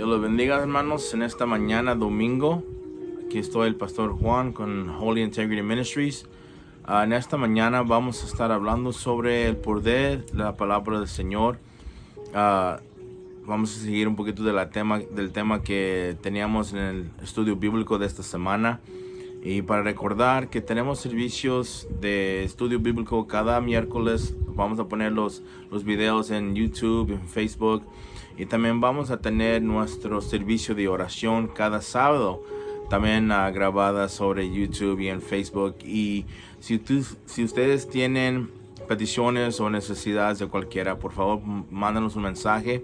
Dios los bendiga, hermanos, en esta mañana, domingo. Aquí estoy, el pastor Juan, con Holy Integrity Ministries. En esta mañana vamos a estar hablando sobre el poder de la palabra del Señor. Vamos a seguir un poquito del tema que teníamos en el estudio bíblico de esta semana. Y para recordar que tenemos servicios de estudio bíblico cada miércoles. Vamos a poner los videos en YouTube, en Facebook. Y también vamos a tener nuestro servicio de oración cada sábado. También grabada sobre YouTube y en Facebook. Y si ustedes tienen peticiones o necesidades de cualquiera, por favor, mándanos un mensaje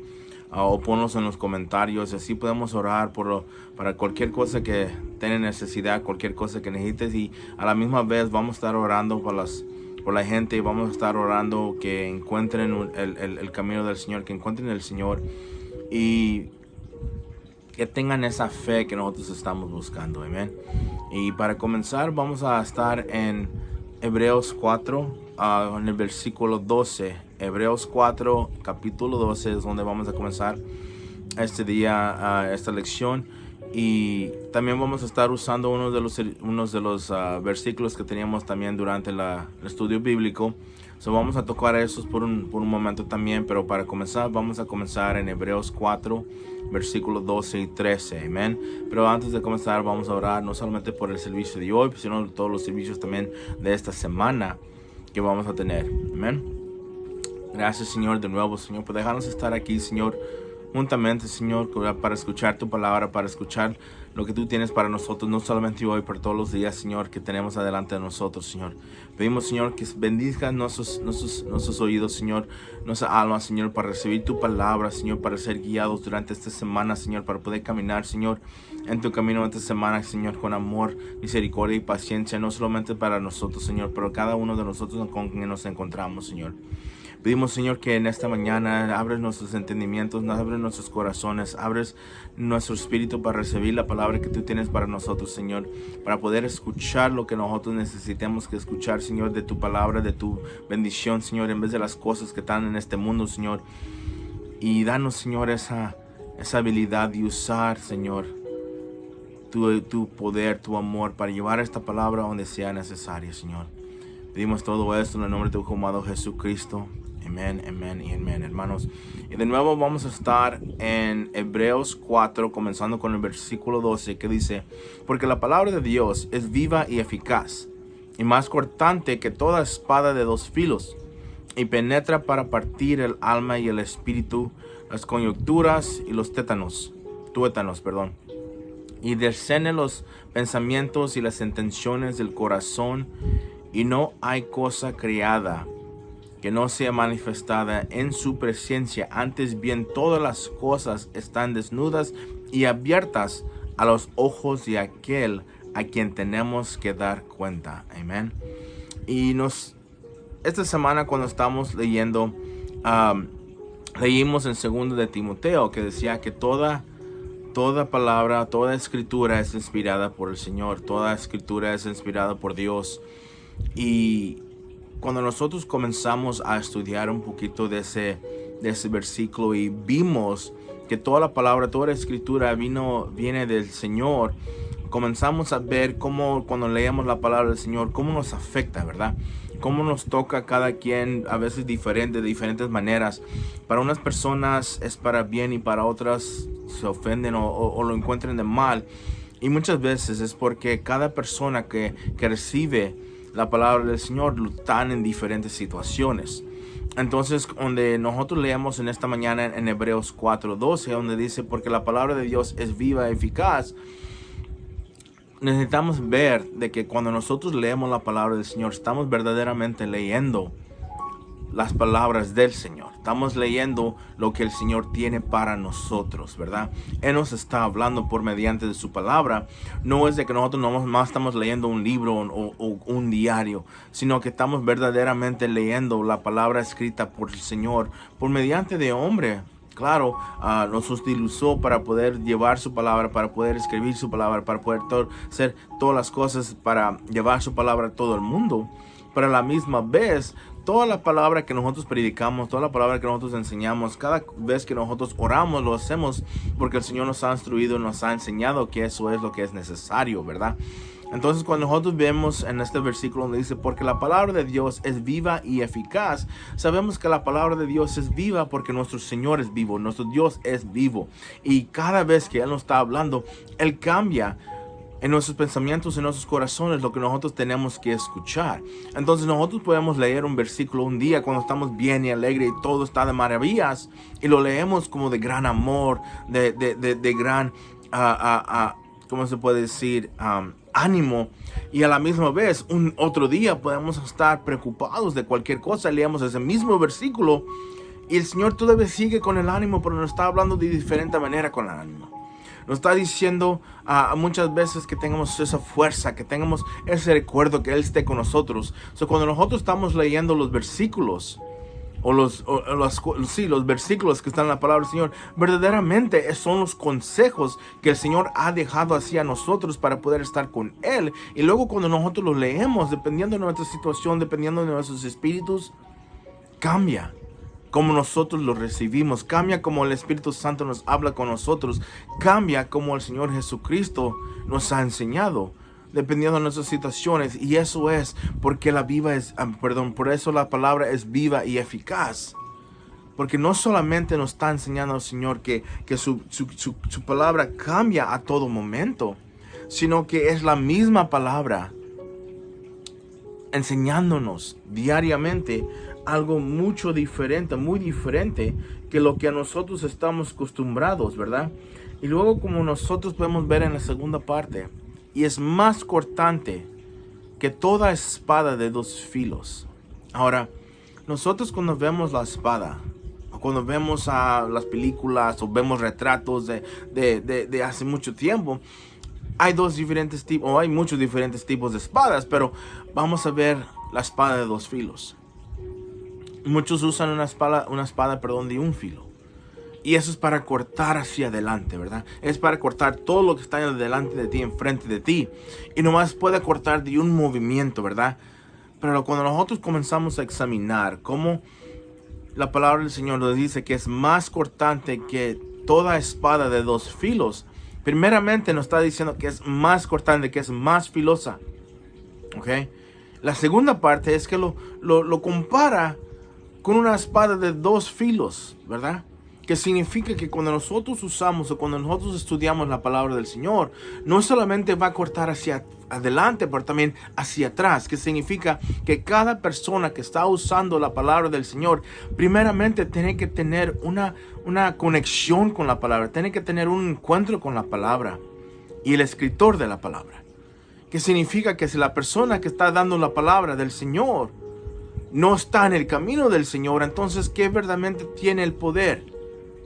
o ponlos en los comentarios. Así podemos orar para cualquier cosa que tengan necesidad, cualquier cosa que necesites. Y a la misma vez vamos a estar orando por la gente, y vamos a estar orando que encuentren el camino del Señor, que encuentren el Señor y que tengan esa fe que nosotros estamos buscando. Amén. Y para comenzar vamos a estar en Hebreos 4, en el versículo 12. Hebreos 4, capítulo 12 es donde vamos a comenzar este día, esta lección. Y también vamos a estar usando unos de los versículos que teníamos también durante el estudio bíblico. Vamos a tocar esos por un momento también, pero para comenzar vamos a comenzar en Hebreos 4, versículos 12 y 13. Amén. Pero antes de comenzar vamos a orar no solamente por el servicio de hoy, sino todos los servicios también de esta semana que vamos a tener. Amén. Gracias, Señor, de nuevo, Señor, por dejarnos estar aquí, Señor, juntamente, Señor, para escuchar tu palabra, para escuchar lo que tú tienes para nosotros, no solamente hoy, pero todos los días, Señor, que tenemos adelante de nosotros, Señor. Pedimos, Señor, que bendiga nuestros oídos, Señor, nuestra alma, Señor, para recibir tu palabra, Señor, para ser guiados durante esta semana, Señor, para poder caminar, Señor, en tu camino esta semana, Señor, con amor, misericordia y paciencia, no solamente para nosotros, Señor, pero cada uno de nosotros con quien nos encontramos, Señor. Pedimos, Señor, que en esta mañana abres nuestros entendimientos, abres nuestros corazones, abres nuestro espíritu para recibir la palabra que tú tienes para nosotros, Señor, para poder escuchar lo que nosotros necesitemos que escuchar, Señor, de tu palabra, de tu bendición, Señor, en vez de las cosas que están en este mundo, Señor. Y danos, Señor, esa habilidad de usar, Señor, tu poder, tu amor, para llevar esta palabra donde sea necesaria, Señor. Pedimos todo esto en el nombre de tu amado Jesucristo. Amén, amén y amén, hermanos. Y de nuevo vamos a estar en Hebreos 4, comenzando con el versículo 12, que dice: porque la palabra de Dios es viva y eficaz, y más cortante que toda espada de dos filos, y penetra para partir el alma y el espíritu, las coyunturas y los tuétanos, y discierne los pensamientos y las intenciones del corazón. Y no hay cosa creada que no sea manifestada en su presencia. Antes bien, todas las cosas están desnudas y abiertas a los ojos de aquel a quien tenemos que dar cuenta. Amén. Y esta semana, cuando estamos leyendo, leímos en 2 de Timoteo, que decía que toda palabra, toda escritura es inspirada por el Señor. Toda escritura es inspirada por Dios. Y cuando nosotros comenzamos a estudiar un poquito de ese versículo y vimos que toda la palabra, toda la escritura viene del Señor, comenzamos a ver cómo, cuando leemos la palabra del Señor, cómo nos afecta, ¿verdad? Cómo nos toca a cada quien, a veces de diferentes maneras. Para unas personas es para bien y para otras se ofenden o lo encuentran de mal. Y muchas veces es porque cada persona que recibe la palabra del Señor están en diferentes situaciones. Entonces, donde nosotros leemos en esta mañana en Hebreos 4:12, donde dice: porque la palabra de Dios es viva y eficaz, necesitamos ver de que cuando nosotros leemos la palabra del Señor, estamos verdaderamente leyendo las palabras del Señor. Estamos leyendo lo que el Señor tiene para nosotros, ¿verdad? Él nos está hablando por mediante de su palabra. No es de que nosotros no más estamos leyendo un libro o un diario, sino que estamos verdaderamente leyendo la palabra escrita por el Señor, por mediante de hombre. Claro, nos utilizó para poder llevar su palabra, para poder escribir su palabra, para poder hacer todas las cosas para llevar su palabra a todo el mundo. Pero a la misma vez, toda la palabra que nosotros predicamos, toda la palabra que nosotros enseñamos, cada vez que nosotros oramos, lo hacemos porque el Señor nos ha instruido, nos ha enseñado que eso es lo que es necesario, ¿verdad? Entonces, cuando nosotros vemos en este versículo donde dice, porque la palabra de Dios es viva y eficaz, sabemos que la palabra de Dios es viva porque nuestro Señor es vivo, nuestro Dios es vivo. Y cada vez que Él nos está hablando, Él cambia en nuestros pensamientos, en nuestros corazones, lo que nosotros tenemos que escuchar. Entonces nosotros podemos leer un versículo un día cuando estamos bien y alegre y todo está de maravillas, y lo leemos como de gran amor, de gran, ¿cómo se puede decir? Ánimo. Y a la misma vez, un otro día podemos estar preocupados de cualquier cosa, leemos ese mismo versículo y el Señor todavía sigue con el ánimo, pero nos está hablando de diferente manera con el ánimo. Nos está diciendo muchas veces que tengamos esa fuerza, que tengamos ese recuerdo, que Él esté con nosotros. Cuando nosotros estamos leyendo los versículos, los versículos que están en la palabra del Señor, verdaderamente son los consejos que el Señor ha dejado así a nosotros para poder estar con Él. Y luego cuando nosotros los leemos, dependiendo de nuestra situación, dependiendo de nuestros espíritus, cambia como nosotros lo recibimos, cambia como el Espíritu Santo nos habla con nosotros, cambia como el Señor Jesucristo nos ha enseñado, dependiendo de nuestras situaciones. Y eso es porque por eso la palabra es viva y eficaz. Porque no solamente nos está enseñando el Señor que su palabra cambia a todo momento, sino que es la misma palabra enseñándonos diariamente algo mucho diferente, muy diferente que lo que a nosotros estamos acostumbrados, ¿verdad? Y luego, como nosotros podemos ver en la segunda parte, y es más cortante que toda espada de dos filos. Ahora, nosotros cuando vemos la espada, o cuando vemos las películas o vemos retratos de hace mucho tiempo, hay muchos diferentes tipos de espadas, pero vamos a ver la espada de dos filos. Muchos usan una espada de un filo. Y eso es para cortar hacia adelante, ¿verdad? Es para cortar todo lo que está delante de ti, enfrente de ti. Y nomás puede cortar de un movimiento, ¿verdad? Pero cuando nosotros comenzamos a examinar cómo la palabra del Señor nos dice que es más cortante que toda espada de dos filos, primeramente nos está diciendo que es más cortante, que es más filosa. ¿Ok? La segunda parte es que lo compara con una espada de dos filos, ¿verdad? Que significa que cuando nosotros usamos o cuando nosotros estudiamos la palabra del Señor, no solamente va a cortar hacia adelante, pero también hacia atrás, que significa que cada persona que está usando la palabra del Señor, primeramente tiene que tener una conexión con la palabra, tiene que tener un encuentro con la palabra y el escritor de la palabra. Que significa que si la persona que está dando la palabra del Señor no está en el camino del Señor, entonces ¿qué verdaderamente tiene el poder?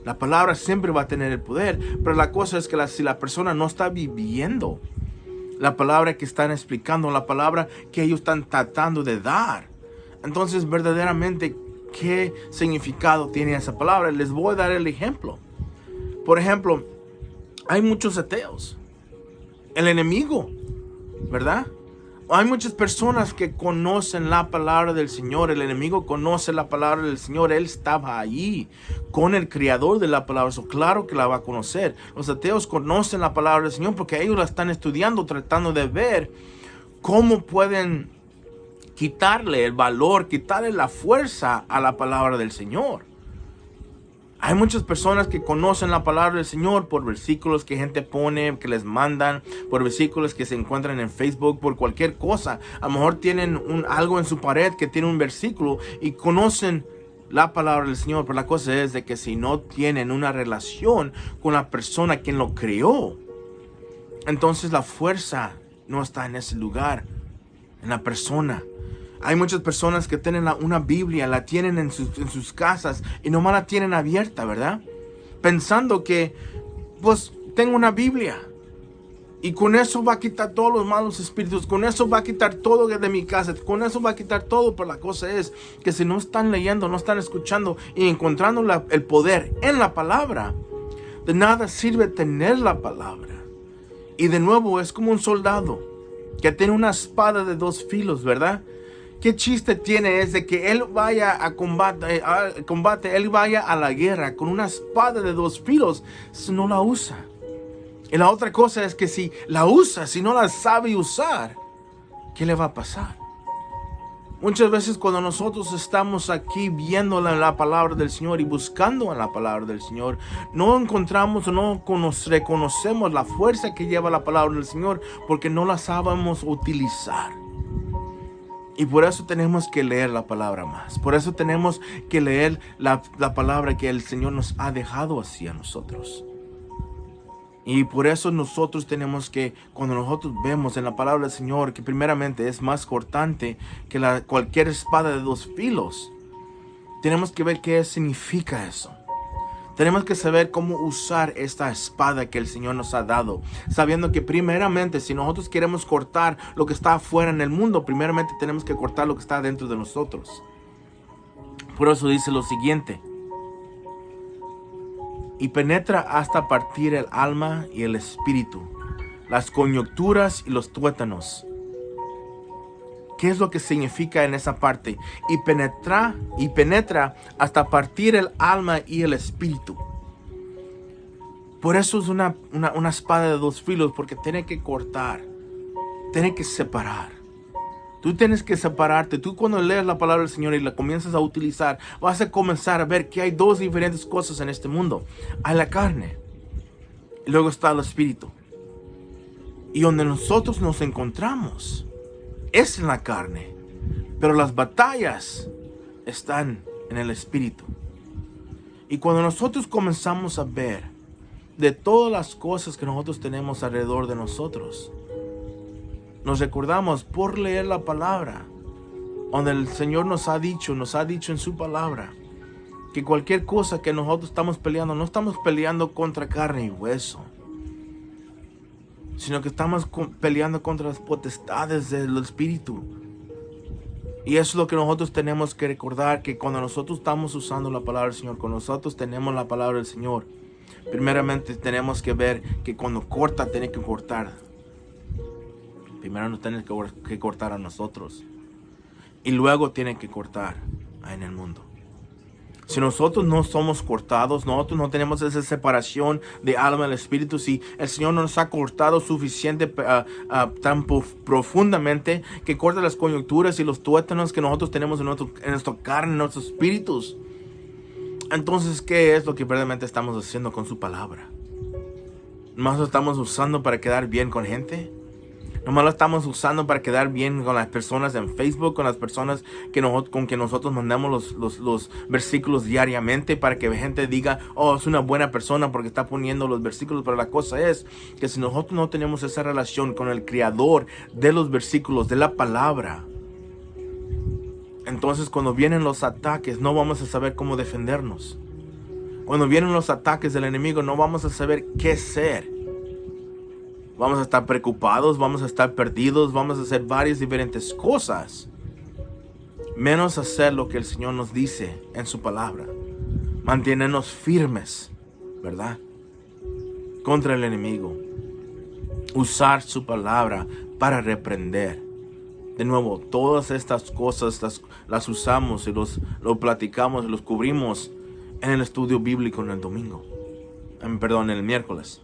La palabra siempre va a tener el poder, pero la cosa es que si la persona no está viviendo la palabra que están explicando, la palabra que ellos están tratando de dar, entonces verdaderamente ¿qué significado tiene esa palabra? Les voy a dar el ejemplo. Por ejemplo, hay muchos ateos. El enemigo, ¿verdad? Hay muchas personas que conocen la palabra del Señor. El enemigo conoce la palabra del Señor. Él estaba allí con el creador de la palabra. Eso claro que la va a conocer. Los ateos conocen la palabra del Señor porque ellos la están estudiando, tratando de ver cómo pueden quitarle el valor, quitarle la fuerza a la palabra del Señor. Hay muchas personas que conocen la palabra del Señor por versículos que gente pone, que les mandan, por versículos que se encuentran en Facebook, por cualquier cosa. A lo mejor tienen algo en su pared que tiene un versículo y conocen la palabra del Señor. Pero la cosa es de que si no tienen una relación con la persona quien lo creó, entonces la fuerza no está en ese lugar, en la persona. Hay muchas personas que tienen una Biblia, la tienen en sus casas y nomás la tienen abierta, ¿verdad? Pensando que, pues, tengo una Biblia y con eso va a quitar todos los malos espíritus, con eso va a quitar todo de mi casa, con eso va a quitar todo. Pero la cosa es que si no están leyendo, no están escuchando y encontrando el poder en la palabra, de nada sirve tener la palabra. Y de nuevo es como un soldado que tiene una espada de dos filos, ¿verdad? ¿Qué chiste tiene es de que él vaya a combate, él vaya a la guerra con una espada de 2 filos si no la usa? Y la otra cosa es que si la usa, si no la sabe usar, ¿qué le va a pasar? Muchas veces cuando nosotros estamos aquí viendo la palabra del Señor y buscando en la palabra del Señor, no encontramos o no reconocemos la fuerza que lleva la palabra del Señor porque no la sabemos utilizar. Y por eso tenemos que leer la palabra más. Por eso tenemos que leer la palabra que el Señor nos ha dejado así a nosotros. Y por eso nosotros tenemos que, cuando nosotros vemos en la palabra del Señor, que primeramente es más cortante que cualquier espada de 2 filos, tenemos que ver qué significa eso. Tenemos que saber cómo usar esta espada que el Señor nos ha dado, sabiendo que primeramente si nosotros queremos cortar lo que está afuera en el mundo, primeramente tenemos que cortar lo que está dentro de nosotros. Por eso dice lo siguiente: y penetra hasta partir el alma y el espíritu, las coyunturas y los tuétanos. ¿Qué es lo que significa en esa parte? Y penetra hasta partir el alma y el espíritu. Por eso es una espada de 2 filos, porque tiene que cortar, tiene que separar. Tú tienes que separarte. Tú, cuando lees la palabra del Señor y la comienzas a utilizar, vas a comenzar a ver que hay 2 diferentes cosas en este mundo. Hay la carne y luego está el espíritu. Y donde nosotros nos encontramos es en la carne, pero las batallas están en el espíritu. Y cuando nosotros comenzamos a ver de todas las cosas que nosotros tenemos alrededor de nosotros, nos recordamos por leer la palabra, donde el Señor nos ha dicho en su palabra, que cualquier cosa que nosotros estamos peleando, no estamos peleando contra carne y hueso, sino que estamos peleando contra las potestades del espíritu. Y eso es lo que nosotros tenemos que recordar, que cuando nosotros estamos usando la palabra del Señor, cuando nosotros tenemos la palabra del Señor, primeramente tenemos que ver que cuando corta, tiene que cortar. Primero nos tiene que cortar a nosotros, y luego tiene que cortar en el mundo. Si nosotros no somos cortados, nosotros no tenemos esa separación de alma y espíritu, si el Señor nos ha cortado suficiente, tan profundamente, que corta las coyunturas y los tuétanos que nosotros tenemos en nuestra carne, en nuestros espíritus, entonces, ¿qué es lo que verdaderamente estamos haciendo con su palabra? ¿Nomás lo estamos usando para quedar bien con gente? Nomás lo estamos usando para quedar bien con las personas en Facebook, con las personas con que nosotros mandamos los versículos diariamente, para que la gente diga, oh, es una buena persona porque está poniendo los versículos. Pero la cosa es que si nosotros no tenemos esa relación con el creador de los versículos, de la palabra, entonces cuando vienen los ataques no vamos a saber cómo defendernos. Cuando vienen los ataques del enemigo no vamos a saber qué hacer. Vamos a estar preocupados, vamos a estar perdidos, vamos a hacer varias diferentes cosas, menos hacer lo que el Señor nos dice en su palabra. Mantenernos firmes, ¿verdad? Contra el enemigo. Usar su palabra para reprender. De nuevo, todas estas cosas las usamos y lo platicamos y los cubrimos en el estudio bíblico en el domingo. En el miércoles.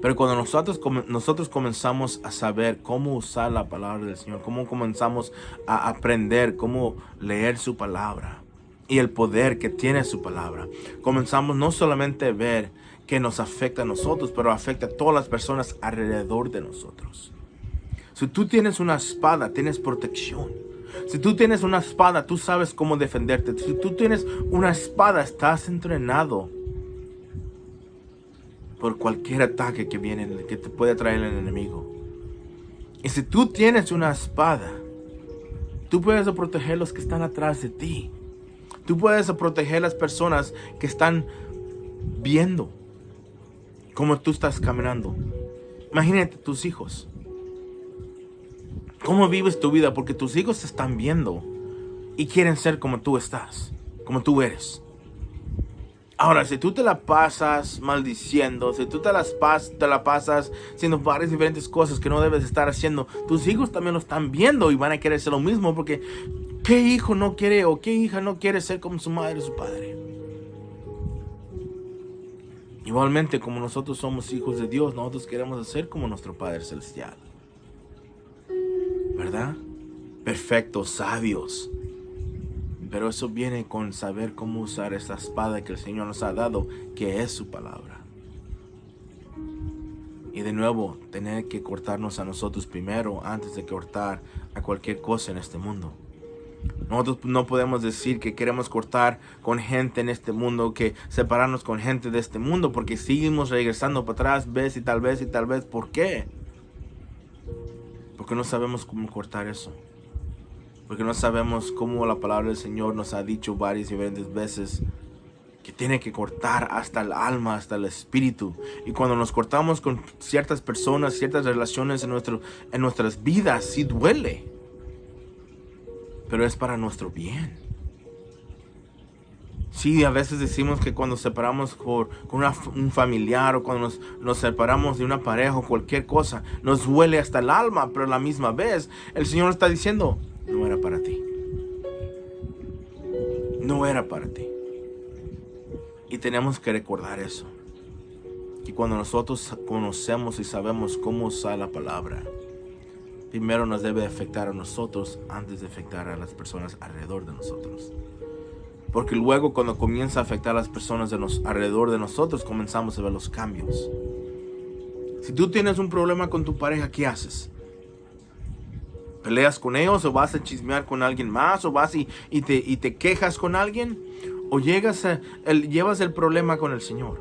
Pero cuando nosotros comenzamos a saber cómo usar la palabra del Señor, cómo comenzamos a aprender cómo leer su palabra y el poder que tiene su palabra, comenzamos no solamente a ver que nos afecta a nosotros, pero afecta a todas las personas alrededor de nosotros. Si tú tienes una espada, tienes protección. Si tú tienes una espada, tú sabes cómo defenderte. Si tú tienes una espada, estás entrenado por cualquier ataque que te puede traer el enemigo. Y si tú tienes una espada, tú puedes proteger los que están atrás de ti. Tú puedes proteger las personas que están viendo cómo tú estás caminando. Imagínate tus hijos. ¿Cómo vives tu vida? Porque tus hijos te están viendo y quieren ser como tú estás, como tú eres. Ahora, si tú te la pasas maldiciendo, si tú te la pasas haciendo varias diferentes cosas que no debes estar haciendo, tus hijos también lo están viendo y van a querer hacer lo mismo, porque ¿qué hijo no quiere o qué hija no quiere ser como su madre o su padre? Igualmente, como nosotros somos hijos de Dios, nosotros queremos ser como nuestro Padre Celestial, ¿verdad? Perfectos, sabios. Pero eso viene con saber cómo usar esta espada que el Señor nos ha dado, que es su palabra. Y de nuevo, tener que cortarnos a nosotros primero antes de cortar a cualquier cosa en este mundo. Nosotros no podemos decir que queremos cortar con gente en este mundo, que separarnos con gente de este mundo, porque seguimos regresando para atrás vez y tal vez y tal vez. ¿Por qué? Porque no sabemos cómo cortar eso. Porque no sabemos cómo la palabra del Señor nos ha dicho varias y diferentes veces que tiene que cortar hasta el alma, hasta el espíritu. Y cuando nos cortamos con ciertas personas, ciertas relaciones en nuestras vidas, sí duele. Pero es para nuestro bien. Sí, a veces decimos que cuando separamos con un familiar o cuando nos separamos de una pareja o cualquier cosa, nos duele hasta el alma, pero a la misma vez el Señor está diciendo, no era para ti. No era para ti. Y tenemos que recordar eso. Que cuando nosotros conocemos y sabemos cómo usar la palabra, primero nos debe afectar a nosotros antes de afectar a las personas alrededor de nosotros. Porque luego cuando comienza a afectar a las personas alrededor de nosotros, comenzamos a ver los cambios. Si tú tienes un problema con tu pareja, ¿qué haces? ¿Peleas con ellos o vas a chismear con alguien más o vas y te quejas con alguien? ¿O llevas el problema con el Señor?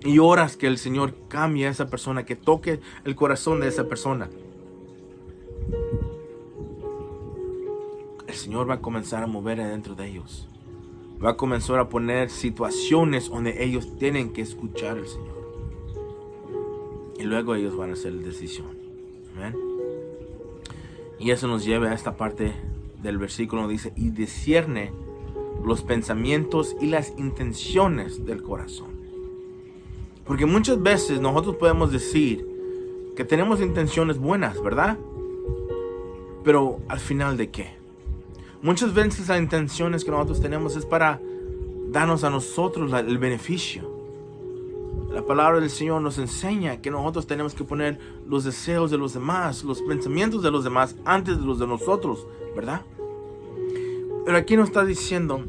Y oras que el Señor cambie a esa persona, que toque el corazón de esa persona. El Señor va a comenzar a mover adentro de ellos. Va a comenzar a poner situaciones donde ellos tienen que escuchar al Señor. Y luego ellos van a hacer la decisión. Amén. Y eso nos lleva a esta parte del versículo donde dice, y discierne los pensamientos y las intenciones del corazón. Porque muchas veces nosotros podemos decir que tenemos intenciones buenas, ¿verdad? Pero al final, ¿de qué? Muchas veces las intenciones que nosotros tenemos es para darnos a nosotros el beneficio. La palabra del Señor nos enseña que nosotros tenemos que poner los deseos de los demás, los pensamientos de los demás antes de los de nosotros, ¿verdad? Pero aquí nos está diciendo,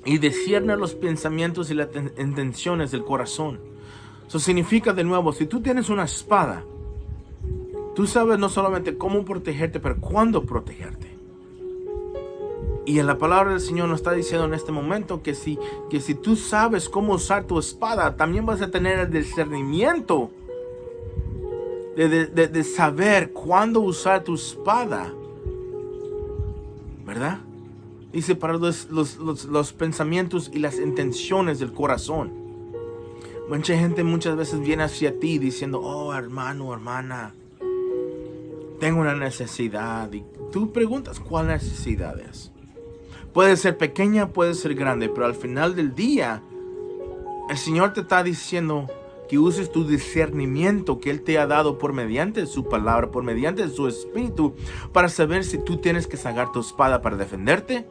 y discierne los pensamientos y las intenciones del corazón. Eso significa, de nuevo, si tú tienes una espada, tú sabes no solamente cómo protegerte, pero cuándo protegerte. Y en la palabra del Señor nos está diciendo en este momento que si tú sabes cómo usar tu espada, también vas a tener el discernimiento de saber cuándo usar tu espada, ¿verdad? Dice, para los pensamientos y las intenciones del corazón. Mucha gente muchas veces viene hacia ti diciendo, oh hermano, hermana, tengo una necesidad. Y tú preguntas, ¿cuál necesidad es? Puede ser pequeña, puede ser grande, pero al final del día, el Señor te está diciendo que uses tu discernimiento que Él te ha dado por mediante su palabra, por mediante su espíritu, para saber si tú tienes que sacar tu espada para defenderte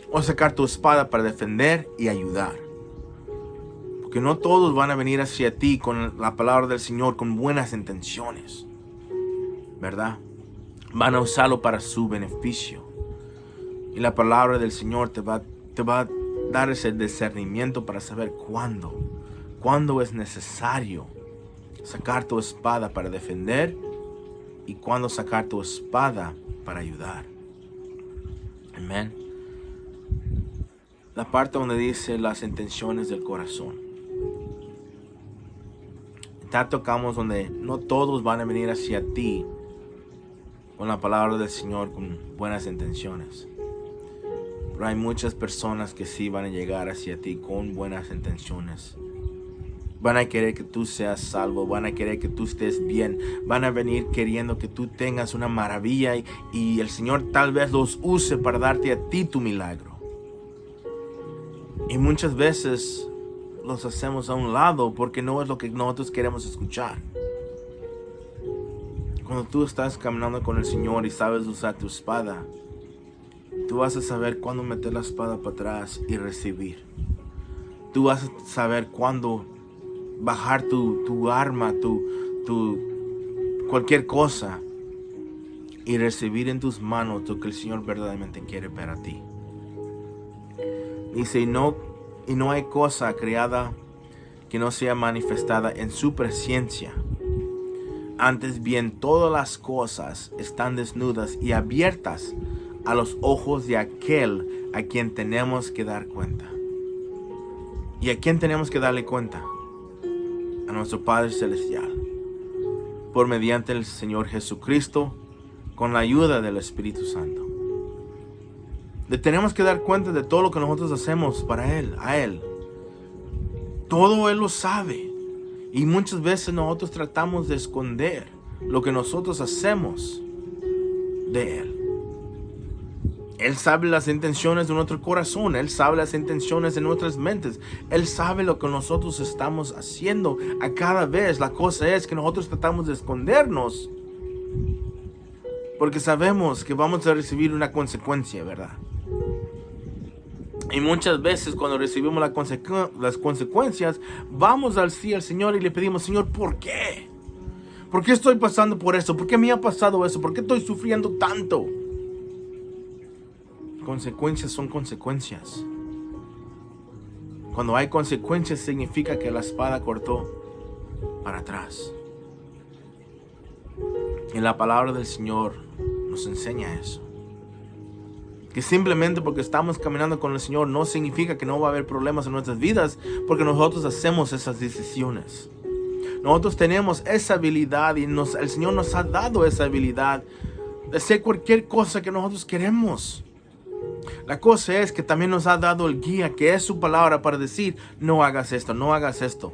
o sacar tu espada para defender y ayudar. Porque no todos van a venir hacia ti con la palabra del Señor con buenas intenciones, ¿verdad? Van a usarlo para su beneficio. Y la palabra del Señor te va a dar ese discernimiento para saber cuándo es necesario sacar tu espada para defender y cuándo sacar tu espada para ayudar. Amén. La parte donde dice las intenciones del corazón. Ya tocamos donde no todos van a venir hacia ti con la palabra del Señor con buenas intenciones. Pero hay muchas personas que sí van a llegar hacia ti con buenas intenciones. Van a querer que tú seas salvo, van a querer que tú estés bien, van a venir queriendo que tú tengas una maravilla y el Señor tal vez los use para darte a ti tu milagro. Y muchas veces los hacemos a un lado porque no es lo que nosotros queremos escuchar. Cuando tú estás caminando con el Señor y sabes usar tu espada, tú vas a saber cuándo meter la espada para atrás y recibir. Tú vas a saber cuándo bajar tu arma, cualquier cosa, y recibir en tus manos lo que el Señor verdaderamente quiere para ti. Dice, y no hay cosa creada que no sea manifestada en su presencia. Antes bien, todas las cosas están desnudas y abiertas a los ojos de aquel a quien tenemos que dar cuenta. ¿Y a quién tenemos que darle cuenta? A nuestro Padre Celestial, por mediante el Señor Jesucristo, con la ayuda del Espíritu Santo. Le tenemos que dar cuenta de todo lo que nosotros hacemos para Él, a Él. Todo Él lo sabe. Y muchas veces nosotros tratamos de esconder lo que nosotros hacemos de Él. Él sabe las intenciones de nuestro corazón. Él sabe las intenciones de nuestras mentes. Él sabe lo que nosotros estamos haciendo a cada vez. La cosa es que nosotros tratamos de escondernos porque sabemos que vamos a recibir una consecuencia, ¿verdad? Y muchas veces cuando recibimos las consecuencias, vamos al Señor y le pedimos, Señor, ¿por qué? ¿Por qué estoy pasando por eso? ¿Por qué me ha pasado eso? ¿Por qué estoy sufriendo tanto? Consecuencias son consecuencias. Cuando hay consecuencias significa que la espada cortó para atrás. Y la palabra del Señor nos enseña eso. Que simplemente porque estamos caminando con el Señor no significa que no va a haber problemas en nuestras vidas, porque nosotros hacemos esas decisiones. Nosotros tenemos esa habilidad y el Señor nos ha dado esa habilidad de hacer cualquier cosa que nosotros queremos. La cosa es que también nos ha dado el guía, que es su palabra, para decir, no hagas esto, no hagas esto.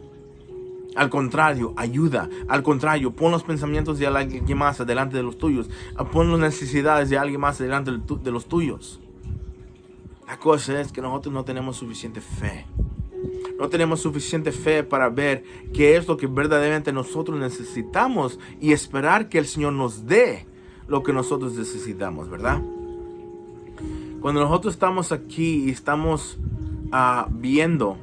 Al contrario, ayuda. Al contrario, pon los pensamientos de alguien más delante de los tuyos. Pon las necesidades de alguien más delante de los tuyos. La cosa es que nosotros no tenemos suficiente fe. No tenemos suficiente fe para ver qué es lo que verdaderamente nosotros necesitamos y esperar que el Señor nos dé lo que nosotros necesitamos, ¿verdad? Cuando nosotros estamos aquí y estamos viendo,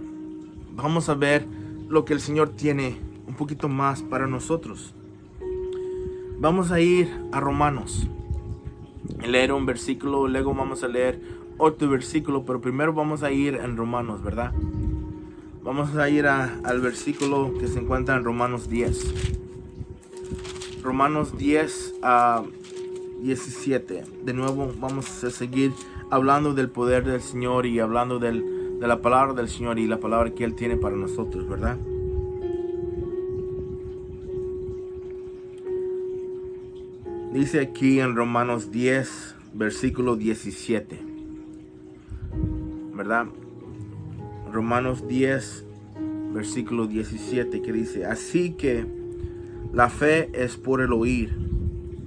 vamos a ver lo que el Señor tiene un poquito más para nosotros. Vamos a ir a Romanos, leer un versículo, luego vamos a leer otro versículo, pero primero vamos a ir en Romanos, ¿verdad? Vamos a ir al versículo que se encuentra en Romanos 10. Romanos 10 a 17. De nuevo vamos a seguir hablando del poder del Señor y hablando de la palabra del Señor y la palabra que Él tiene para nosotros, ¿verdad? Dice aquí en Romanos 10, versículo 17, ¿verdad? Romanos 10, versículo 17, que dice, así que la fe es por el oír,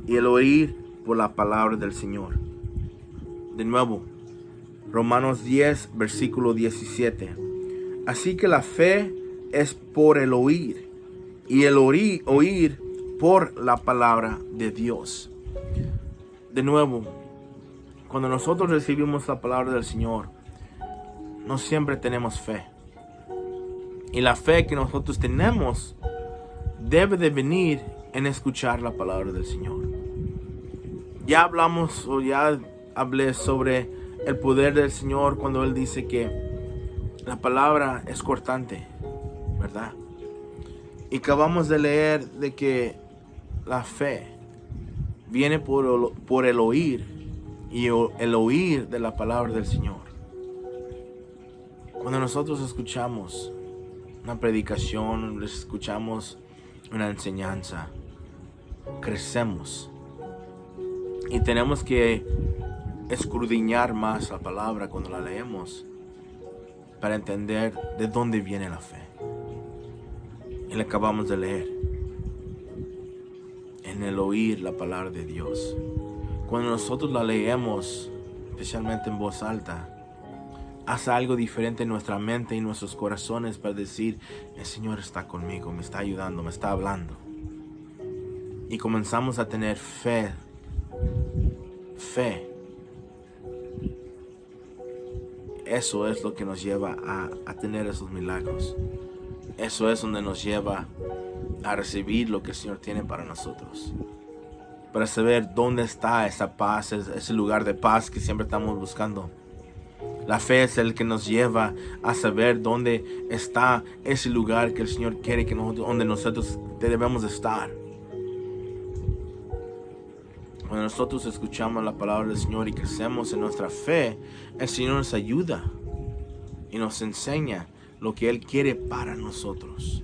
y el oír por la palabra del Señor. De nuevo, Romanos 10, versículo 17. Así que la fe es por el oír, y el oír por la palabra de Dios. De nuevo, cuando nosotros recibimos la palabra del Señor, no siempre tenemos fe. Y la fe que nosotros tenemos debe de venir en escuchar la palabra del Señor. Ya hablé sobre el poder del Señor cuando Él dice que la palabra es cortante, ¿verdad? Y acabamos de leer de que la fe viene por el oír y el oír de la palabra del Señor. Cuando nosotros escuchamos una predicación, escuchamos una enseñanza, crecemos y tenemos que escudriñar más la palabra cuando la leemos para entender de dónde viene la fe. Y la acabamos de leer en el oír la palabra de Dios. Cuando nosotros la leemos, especialmente en voz alta, haz algo diferente en nuestra mente y nuestros corazones para decir, el Señor está conmigo, me está ayudando, me está hablando. Y comenzamos a tener fe. Eso es lo que nos lleva a tener esos milagros. Eso es donde nos lleva a recibir lo que el Señor tiene para nosotros. Para saber dónde está esa paz, ese lugar de paz que siempre estamos buscando. La fe es el que nos lleva a saber dónde está ese lugar que el Señor quiere donde nosotros debemos estar. Cuando nosotros escuchamos la palabra del Señor y crecemos en nuestra fe, el Señor nos ayuda y nos enseña lo que Él quiere para nosotros.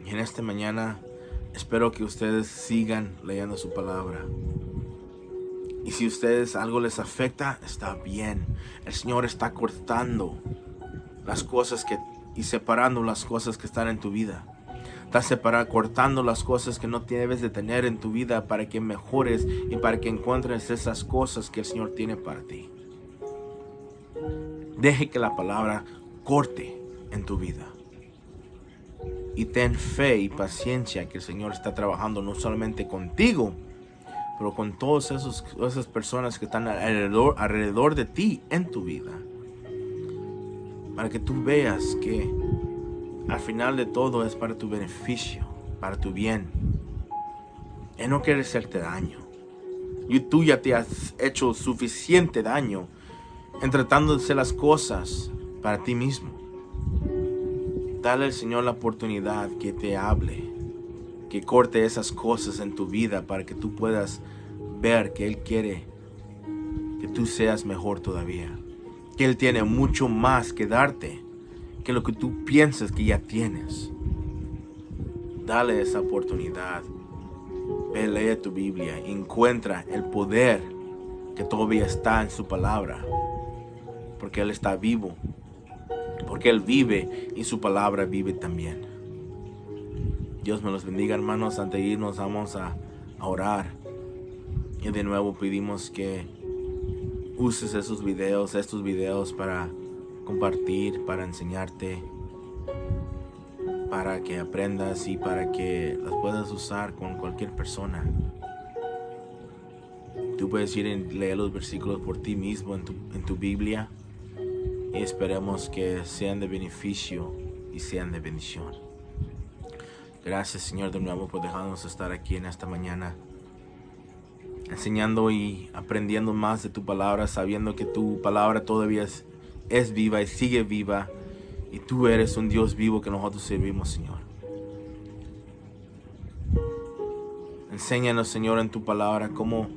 Y en esta mañana espero que ustedes sigan leyendo su palabra. Y si ustedes algo les afecta, está bien. El Señor está cortando las cosas y separando las cosas que están en tu vida. Está cortando las cosas que no debes de tener en tu vida para que mejores y para que encuentres esas cosas que el Señor tiene para ti. Deje que la palabra corte en tu vida. Y ten fe y paciencia que el Señor está trabajando no solamente contigo, pero con todas esas personas que están alrededor de ti en tu vida. Para que tú veas que al final de todo es para tu beneficio, para tu bien. Él no quiere hacerte daño. Y tú ya te has hecho suficiente daño en tratando de hacer las cosas para ti mismo. Dale al Señor la oportunidad que te hable, que corte esas cosas en tu vida para que tú puedas ver que Él quiere que tú seas mejor todavía. Que Él tiene mucho más que darte que lo que tú piensas que ya tienes. Dale esa oportunidad. Ve, lee tu Biblia. Encuentra el poder que todavía está en su palabra. Porque Él está vivo. Porque Él vive y su palabra vive también. Dios me los bendiga, hermanos. Antes de irnos vamos a orar. Y de nuevo pedimos que uses estos videos para compartir, para enseñarte, para que aprendas y para que las puedas usar con cualquier persona. Tú puedes ir y leer los versículos por ti mismo en tu Biblia y esperemos que sean de beneficio y sean de bendición. Gracias, Señor, de nuevo por dejarnos estar aquí en esta mañana, enseñando y aprendiendo más de tu palabra, sabiendo que tu palabra todavía es viva y sigue viva, y tú eres un Dios vivo que nosotros servimos, Señor. Enséñanos, Señor, en tu palabra cómo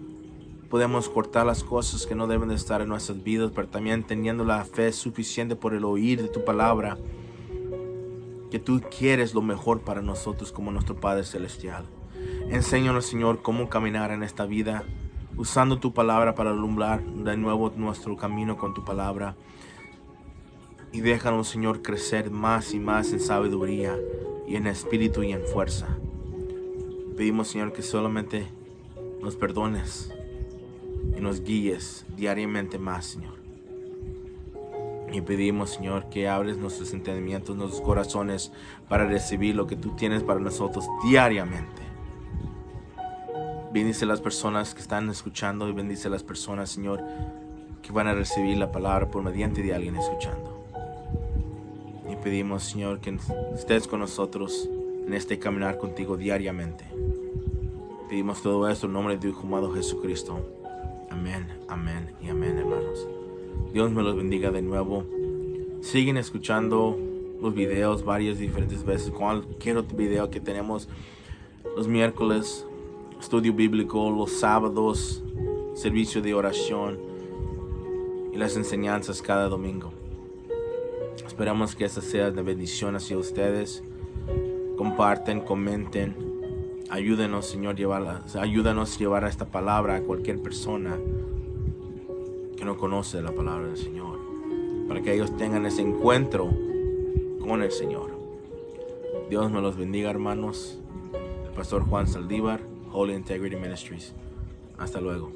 podemos cortar las cosas que no deben de estar en nuestras vidas, pero también teniendo la fe suficiente por el oír de tu palabra, que tú quieres lo mejor para nosotros como nuestro Padre Celestial. Enséñanos, Señor, cómo caminar en esta vida, usando tu palabra para alumbrar de nuevo nuestro camino con tu palabra. Y déjanos, Señor, crecer más y más en sabiduría y en espíritu y en fuerza. Pedimos, Señor, que solamente nos perdones y nos guíes diariamente más, Señor. Y pedimos, Señor, que abres nuestros entendimientos, nuestros corazones para recibir lo que tú tienes para nosotros diariamente. Bendice a las personas que están escuchando y bendice a las personas, Señor, que van a recibir la palabra por mediante de alguien escuchando. Y pedimos, Señor, que estés con nosotros en este caminar contigo diariamente. Pedimos todo esto en nombre de tu Hijo amado Jesucristo. Amén, amén y amén, hermanos. Dios me los bendiga de nuevo. Siguen escuchando los videos varias diferentes veces. Cualquier otro video que tenemos los miércoles, estudio bíblico, los sábados, servicio de oración y las enseñanzas cada domingo. Esperamos que esta sea de bendición hacia ustedes. Comparten, comenten. Ayúdenos, Señor, ayúdanos a llevar esta palabra a cualquier persona que no conoce la palabra del Señor, para que ellos tengan ese encuentro con el Señor. Dios me los bendiga, hermanos. El pastor Juan Saldívar, Holy Integrity Ministries. Hasta luego.